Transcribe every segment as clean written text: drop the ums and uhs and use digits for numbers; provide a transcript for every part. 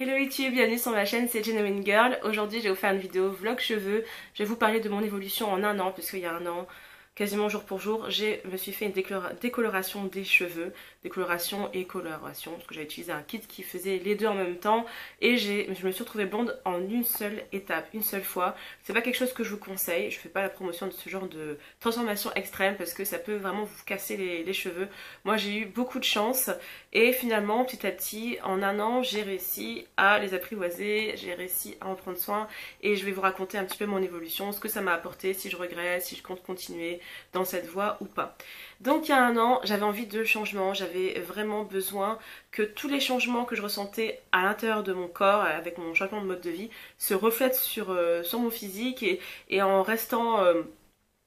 Hello YouTube, bienvenue sur ma chaîne, c'est Genuine Girl. Aujourd'hui je vais vous faire une vidéo vlog cheveux. Je vais vous parler de mon évolution en un an, puisqu'il y a un an, quasiment jour pour jour, je me suis fait une décoloration des cheveux, décoloration et coloration, parce que j'ai utilisé un kit qui faisait les deux en même temps, et je me suis retrouvée blonde en une seule étape, une seule fois. C'est pas quelque chose que je vous conseille, je fais pas la promotion de ce genre de transformation extrême, parce que ça peut vraiment vous casser les cheveux. Moi j'ai eu beaucoup de chance, et finalement petit à petit, en un an, j'ai réussi à les apprivoiser, j'ai réussi à en prendre soin, et je vais vous raconter un petit peu mon évolution, ce que ça m'a apporté, si je regrette, si je compte continuer dans cette voie ou pas. Donc il y a un an, j'avais envie de changement, j'avais vraiment besoin que tous les changements que je ressentais à l'intérieur de mon corps, avec mon changement de mode de vie, se reflètent sur mon physique, et en restant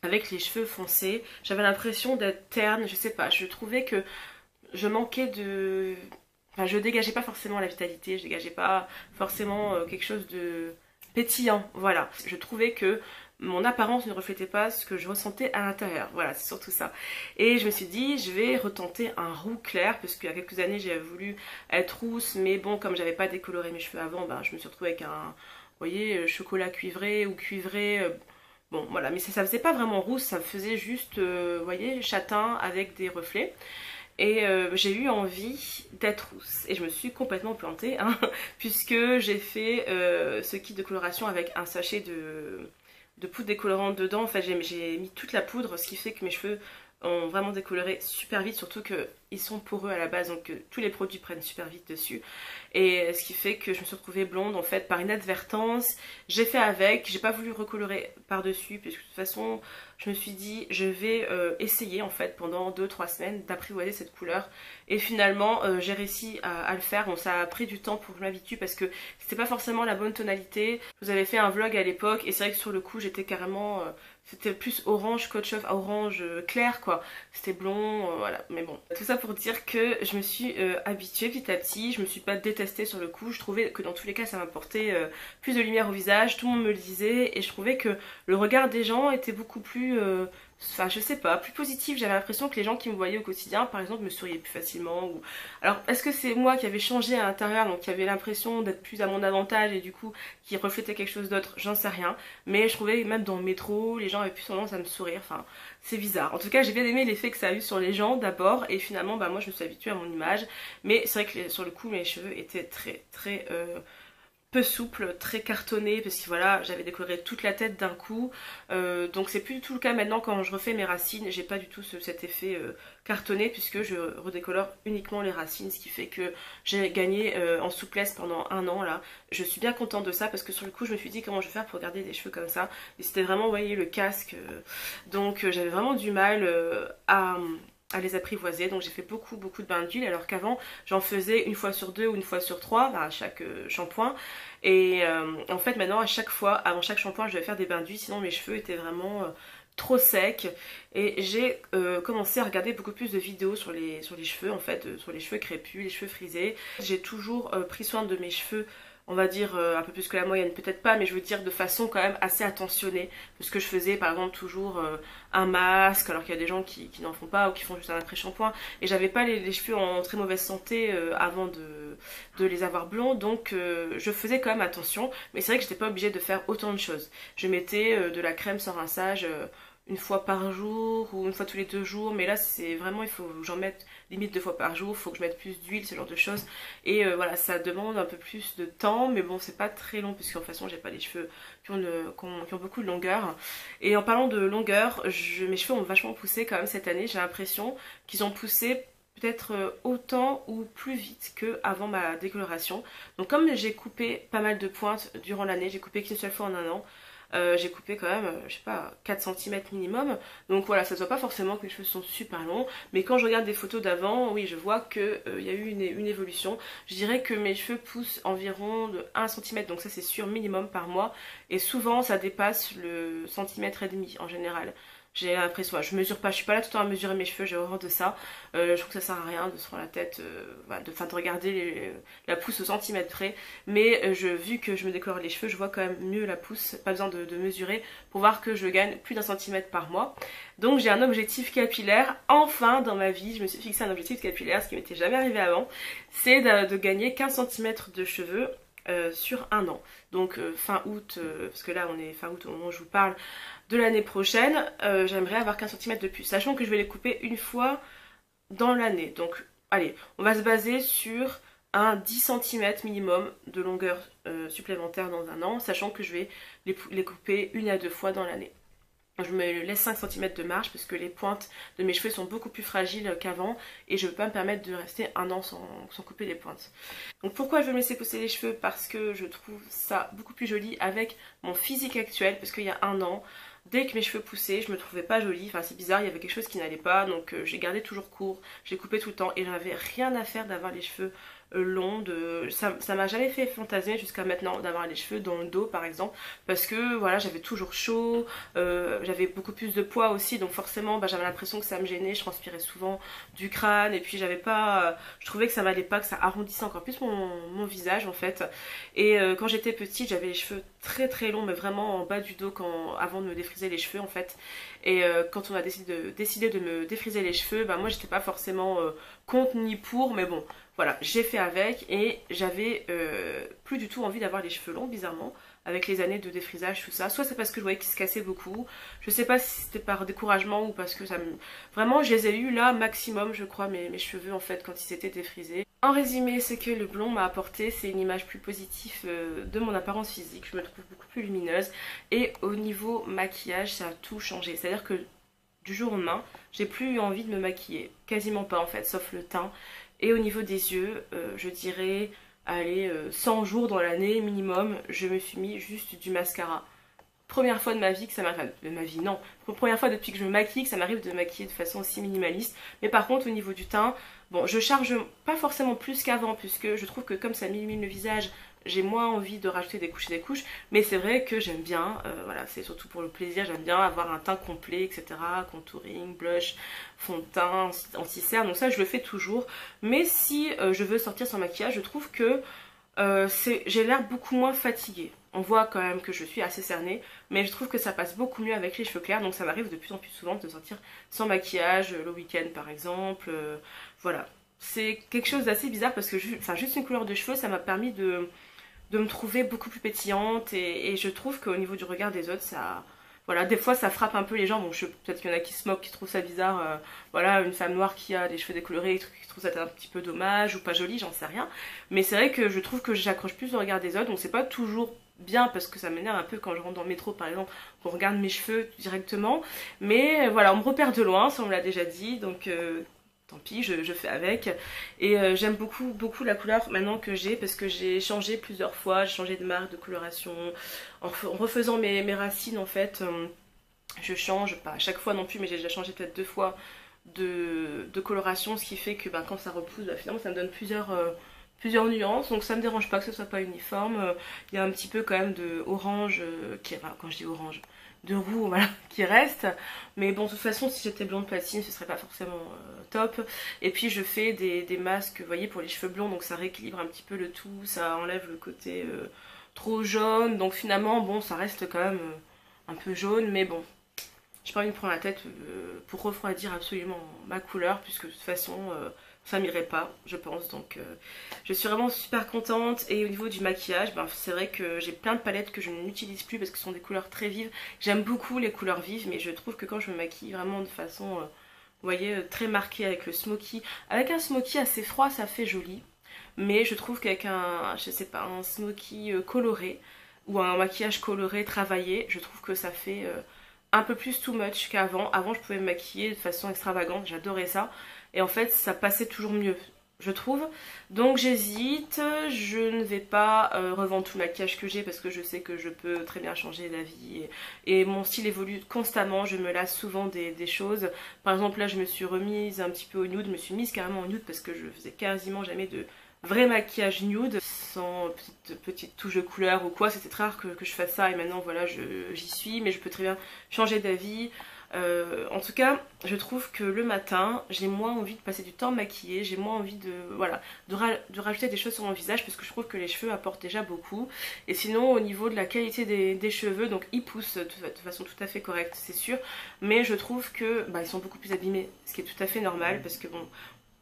avec les cheveux foncés, j'avais l'impression d'être terne, je sais pas, je trouvais que je manquais de... Enfin, je dégageais pas forcément la vitalité, je dégageais pas forcément quelque chose de pétillant, voilà. Je trouvais que mon apparence ne reflétait pas ce que je ressentais à l'intérieur, voilà, c'est surtout ça. Et je me suis dit, je vais retenter un roux clair, parce qu'il y a quelques années j'avais voulu être rousse, mais bon, comme j'avais pas décoloré mes cheveux avant, ben, je me suis retrouvée avec un, vous voyez, chocolat cuivré ou cuivré, bon voilà, mais ça faisait pas vraiment rousse, ça faisait juste, vous voyez, châtain avec des reflets. Et j'ai eu envie d'être rousse et je me suis complètement plantée hein, puisque j'ai fait ce kit de coloration avec un sachet de poudre décolorante dedans. En fait j'ai mis toute la poudre, ce qui fait que mes cheveux ont vraiment décoloré super vite, surtout qu'ils sont poreux à la base, donc tous les produits prennent super vite dessus. Et ce qui fait que je me suis retrouvée blonde en fait par inadvertance. J'ai fait avec, j'ai pas voulu recolorer par dessus, puisque de toute façon je me suis dit je vais essayer en fait pendant 2-3 semaines d'apprivoiser cette couleur. Et finalement j'ai réussi à le faire. Bon, ça a pris du temps pour que je m'habitue parce que c'était pas forcément la bonne tonalité. Je vous avais fait un vlog à l'époque et c'est vrai que sur le coup j'étais carrément... c'était plus orange, coach of orange clair quoi. C'était blond, voilà. Mais bon, tout ça pour dire que je me suis habituée petit à petit. Je me suis pas détestée sur le coup. Je trouvais que dans tous les cas ça m'apportait plus de lumière au visage. Tout le monde me le disait et je trouvais que le regard des gens était beaucoup plus... enfin je sais pas, plus positif. J'avais l'impression que les gens qui me voyaient au quotidien par exemple me souriaient plus facilement ou... Alors est-ce que c'est moi qui avais changé à l'intérieur, donc qui avait l'impression d'être plus à mon avantage et du coup qui reflétait quelque chose d'autre, j'en sais rien. Mais je trouvais même dans le métro, les gens avaient plus tendance à me sourire, enfin c'est bizarre. En tout cas j'ai bien aimé l'effet que ça a eu sur les gens d'abord et finalement bah moi je me suis habituée à mon image. Mais c'est vrai que sur le coup mes cheveux étaient très peu souple, très cartonné parce que voilà j'avais décoloré toute la tête d'un coup, donc c'est plus du tout le cas maintenant. Quand je refais mes racines j'ai pas du tout cet effet cartonné puisque je redécolore uniquement les racines, ce qui fait que j'ai gagné en souplesse pendant un an là. Je suis bien contente de ça parce que sur le coup je me suis dit comment je vais faire pour garder des cheveux comme ça et c'était vraiment, vous voyez, le casque, donc j'avais vraiment du mal à les apprivoiser, donc j'ai fait beaucoup de bains d'huile alors qu'avant j'en faisais une fois sur deux ou une fois sur trois à chaque shampoing. Et en fait maintenant à chaque fois, avant chaque shampoing je vais faire des bains d'huile, sinon mes cheveux étaient vraiment trop secs. Et j'ai commencé à regarder beaucoup plus de vidéos sur les cheveux en fait, sur les cheveux crépus, les cheveux frisés. J'ai toujours pris soin de mes cheveux, on va dire un peu plus que la moyenne, peut-être pas, mais je veux dire de façon quand même assez attentionnée. Parce que je faisais par exemple toujours un masque, alors qu'il y a des gens qui n'en font pas ou qui font juste un après-shampoing. Et j'avais pas les cheveux en très mauvaise santé avant de les avoir blonds, donc je faisais quand même attention. Mais c'est vrai que j'étais pas obligée de faire autant de choses. Je mettais de la crème sans rinçage une fois par jour ou une fois tous les 2 jours, mais là c'est vraiment, il faut que j'en mette limite 2 fois par jour, il faut que je mette plus d'huile, ce genre de choses. Et voilà, ça demande un peu plus de temps, mais bon c'est pas très long puisque de toute façon j'ai pas les cheveux qui ont beaucoup de longueur. Et en parlant de longueur, mes cheveux ont vachement poussé quand même cette année. J'ai l'impression qu'ils ont poussé peut-être autant ou plus vite que avant ma décoloration. Donc comme j'ai coupé pas mal de pointes durant l'année, j'ai coupé qu'une seule fois en un an, j'ai coupé quand même, je sais pas, 4 cm minimum. Donc voilà, ça se voit pas forcément que mes cheveux sont super longs. Mais quand je regarde des photos d'avant, oui, je vois qu'il y a eu une évolution. Je dirais que mes cheveux poussent environ de 1 cm, donc ça c'est sûr, minimum par mois. Et souvent ça dépasse le centimètre et demi en général. J'ai l'impression, je mesure pas, je suis pas là tout le temps à mesurer mes cheveux, j'ai horreur de ça. Je trouve que ça sert à rien de se prendre la tête, voilà, de regarder la pousse au centimètre près. Mais vu que je me décolore les cheveux, je vois quand même mieux la pousse, pas besoin de mesurer pour voir que je gagne plus d'1 centimètre par mois. Donc j'ai un objectif capillaire, enfin dans ma vie, je me suis fixé un objectif capillaire, ce qui m'était jamais arrivé avant, c'est de gagner 15 centimètres de cheveux sur un an. Donc fin août, parce que là on est fin août au moment où je vous parle, de l'année prochaine, j'aimerais avoir 15 centimètres de plus, sachant que je vais les couper une fois dans l'année. Donc allez, on va se baser sur un 10 centimètres minimum de longueur supplémentaire dans un an, sachant que je vais les couper 1 à 2 fois dans l'année. Je me laisse 5 centimètres de marge parce que les pointes de mes cheveux sont beaucoup plus fragiles qu'avant et je ne veux pas me permettre de rester un an sans couper les pointes. Donc pourquoi je veux me laisser pousser les cheveux? Parce que je trouve ça beaucoup plus joli avec mon physique actuel, parce qu'il y a un an, dès que mes cheveux poussaient, je me trouvais pas jolie, enfin c'est bizarre, il y avait quelque chose qui n'allait pas, donc j'ai gardé toujours court, j'ai coupé tout le temps et j'avais rien à faire d'avoir les cheveux longs, ça m'a jamais fait fantasmer jusqu'à maintenant d'avoir les cheveux dans le dos par exemple, parce que voilà, j'avais toujours chaud, j'avais beaucoup plus de poids aussi, donc forcément j'avais l'impression que ça me gênait, je transpirais souvent du crâne et puis j'avais pas, je trouvais que ça m'allait pas, que ça arrondissait encore plus mon visage en fait. Et quand j'étais petite, j'avais les cheveux très très longs, mais vraiment en bas du dos avant de me défriser les cheveux en fait. Et quand on a décidé de me défriser les cheveux, moi j'étais pas forcément contre ni pour, mais bon, voilà, j'ai fait avec et j'avais plus du tout envie d'avoir les cheveux longs, bizarrement, avec les années de défrisage, tout ça. Soit c'est parce que je voyais qu'ils se cassaient beaucoup, je sais pas si c'était par découragement ou parce que ça me... Vraiment, je les ai eu là, maximum, je crois, mes cheveux en fait, quand ils s'étaient défrisés. En résumé, ce que le blond m'a apporté, c'est une image plus positive de mon apparence physique. Je me trouve beaucoup plus lumineuse. Et au niveau maquillage, ça a tout changé. C'est-à-dire que du jour au lendemain, j'ai plus eu envie de me maquiller. Quasiment pas en fait, sauf le teint. Et au niveau des yeux, je dirais, allez, 100 jours dans l'année minimum, je me suis mis juste du mascara. Première fois de ma vie que ça m'arrive, de ma vie non, première fois depuis que je me maquille que ça m'arrive de maquiller de façon aussi minimaliste. Mais par contre au niveau du teint, bon je charge pas forcément plus qu'avant puisque je trouve que comme ça m'illumine le visage, j'ai moins envie de rajouter des couches, mais c'est vrai que j'aime bien, voilà, c'est surtout pour le plaisir, j'aime bien avoir un teint complet, etc. Contouring, blush, fond de teint, anti-cerne, donc ça je le fais toujours. Mais si je veux sortir sans maquillage, je trouve que j'ai l'air beaucoup moins fatiguée. On voit quand même que je suis assez cernée, mais je trouve que ça passe beaucoup mieux avec les cheveux clairs, donc ça m'arrive de plus en plus souvent de sortir sans maquillage, le week-end par exemple, voilà. C'est quelque chose d'assez bizarre parce que juste une couleur de cheveux, ça m'a permis de me trouver beaucoup plus pétillante et je trouve qu'au niveau du regard des autres, ça... Voilà, des fois ça frappe un peu les gens, bon peut-être qu'il y en a qui se moquent, qui trouvent ça bizarre, voilà, une femme noire qui a des cheveux décolorés, qui trouve ça un petit peu dommage ou pas joli, j'en sais rien. Mais c'est vrai que je trouve que j'accroche plus le regard des autres, donc c'est pas toujours bien parce que ça m'énerve un peu quand je rentre dans le métro par exemple, qu'on regarde mes cheveux directement. Mais voilà, on me repère de loin, ça on me l'a déjà dit, donc... tant pis, je fais avec. Et j'aime beaucoup la couleur maintenant que j'ai parce que j'ai changé plusieurs fois, j'ai changé de marque, de coloration. En refaisant mes racines en fait, je change, pas à chaque fois non plus, mais j'ai déjà changé peut-être 2 fois de coloration, ce qui fait que quand ça repousse, finalement ça me donne plusieurs nuances, donc ça me dérange pas que ce soit pas uniforme. Il y a un petit peu quand même de orange, quand je dis orange, de roux voilà, qui reste, mais bon de toute façon si j'étais blonde platine ce serait pas forcément top. Et puis je fais des masques, vous voyez, pour les cheveux blonds, donc ça rééquilibre un petit peu le tout, ça enlève le côté trop jaune, donc finalement bon ça reste quand même un peu jaune, mais bon j'ai pas envie de me prendre la tête pour refroidir absolument ma couleur puisque de toute façon ça m'irait pas, je pense. Donc je suis vraiment super contente. Et au niveau du maquillage, c'est vrai que j'ai plein de palettes que je n'utilise plus parce que ce sont des couleurs très vives. J'aime beaucoup les couleurs vives, mais je trouve que quand je me maquille vraiment de façon, vous voyez, très marquée avec le smoky, avec un smoky assez froid, ça fait joli. Mais je trouve qu'avec je sais pas, un smoky coloré ou un maquillage coloré travaillé, je trouve que ça fait un peu plus too much qu'avant. Avant je pouvais me maquiller de façon extravagante, j'adorais ça. Et en fait ça passait toujours mieux, je trouve. Donc j'hésite, je ne vais pas revendre tout le maquillage que j'ai parce que je sais que je peux très bien changer d'avis. Et mon style évolue constamment, je me lasse souvent des choses. Par exemple là je me suis remise un petit peu au nude, je me suis mise carrément au nude parce que je faisais quasiment jamais de vrai maquillage nude sans petite touche de couleur ou quoi. C'était très rare que je fasse ça et maintenant voilà j'y suis, mais je peux très bien changer d'avis. En tout cas, je trouve que le matin, j'ai moins envie de passer du temps maquillée, j'ai moins envie de, voilà, de rajouter des choses sur mon visage parce que je trouve que les cheveux apportent déjà beaucoup. Et sinon, au niveau de la qualité des cheveux, donc ils poussent de façon tout à fait correcte, c'est sûr, mais je trouve que bah, ils sont beaucoup plus abîmés, ce qui est tout à fait normal parce que bon,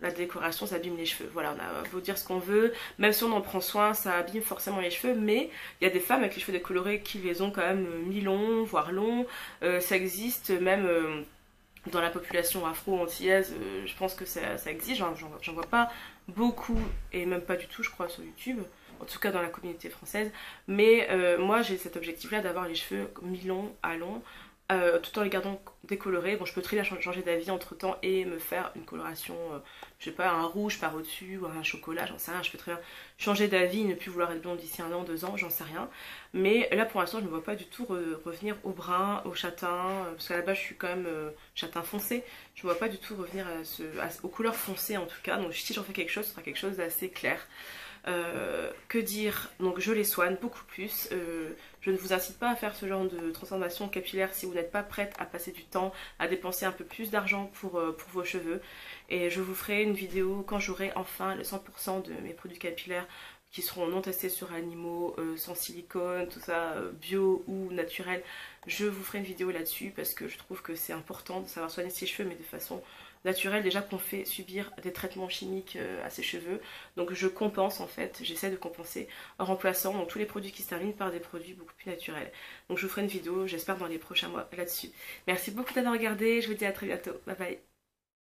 la décoration ça abîme les cheveux, voilà, on a beau dire ce qu'on veut, même si on en prend soin ça abîme forcément les cheveux, mais il y a des femmes avec les cheveux décolorés qui les ont quand même mi-longs, voire longs, ça existe même dans la population afro-antillaise, je pense que ça existe, j'en vois pas beaucoup et même pas du tout je crois sur YouTube, en tout cas dans la communauté française, mais moi j'ai cet objectif là d'avoir les cheveux mi-longs à longs, tout en les gardant décolorés. Bon, je peux très bien changer d'avis entre temps et me faire une coloration, je sais pas, un rouge par au-dessus ou un chocolat, j'en sais rien. Je peux très bien changer d'avis, ne plus vouloir être blonde d'ici 1 an, 2 ans, j'en sais rien. Mais là pour l'instant, je ne me vois pas du tout revenir au brun, au châtain, parce qu'à la base je suis quand même châtain foncé. Je ne me vois pas du tout revenir aux couleurs foncées en tout cas. Donc si j'en fais quelque chose, ce sera quelque chose d'assez clair. Que dire, donc je les soigne beaucoup plus, je ne vous incite pas à faire ce genre de transformation capillaire si vous n'êtes pas prête à passer du temps, à dépenser un peu plus d'argent pour vos cheveux, et je vous ferai une vidéo quand j'aurai enfin le 100% de mes produits capillaires qui seront non testés sur animaux, sans silicone, tout ça, bio ou naturel. Je vous ferai une vidéo là-dessus parce que je trouve que c'est important de savoir soigner ses cheveux mais de façon naturelle, déjà qu'on fait subir des traitements chimiques à ses cheveux. Donc je compense en fait, j'essaie de compenser en remplaçant donc, tous les produits qui se terminent par des produits beaucoup plus naturels. Donc je vous ferai une vidéo, j'espère dans les prochains mois là-dessus. Merci beaucoup d'avoir regardé, je vous dis à très bientôt, bye bye.